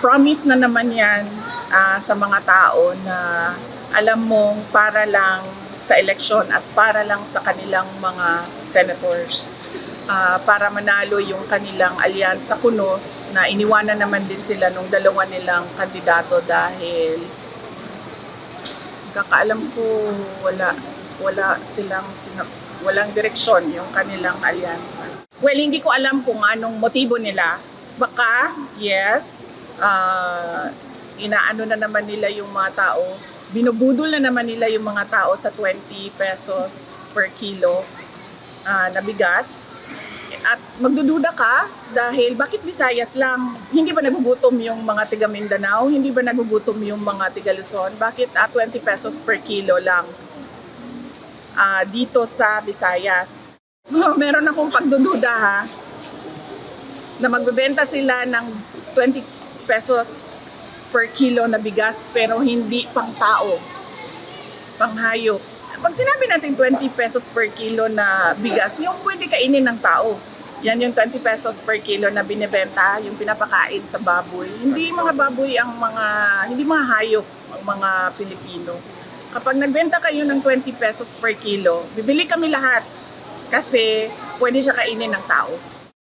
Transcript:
Promise na naman yan sa mga tao na alam mong para lang sa eleksyon at para lang sa kanilang mga senators. Para manalo yung kanilang alyansa kuno na iniwanan naman din sila nung dalawa nilang kandidato dahil kakaalam ko walang direksyon yung kanilang alyansa. Well, hindi ko alam kung anong motibo nila. Baka, yes, inaano na naman nila yung mga tao, binubudol na naman nila yung mga tao sa 20 pesos per kilo na bigas. At magdududa ka dahil bakit Visayas lang? Hindi ba nagugutom yung mga tiga Mindanao? Hindi ba nagugutom yung mga tiga Luzon? Bakit 20 pesos per kilo lang dito sa Visayas? Meron akong pagdududa ha, na magbebenta sila ng 20 pesos per kilo na bigas pero hindi pang tao, pang hayop. Pag sinabi natin 20 pesos per kilo na bigas, yung pwede kainin ng tao. Yan yung 20 pesos per kilo na binibenta, yung pinapakain sa baboy. Hindi mga baboy hindi mga hayop ang mga Pilipino. Kapag nagbenta kayo ng 20 pesos per kilo, bibili kami lahat kasi pwede siya kainin ng tao.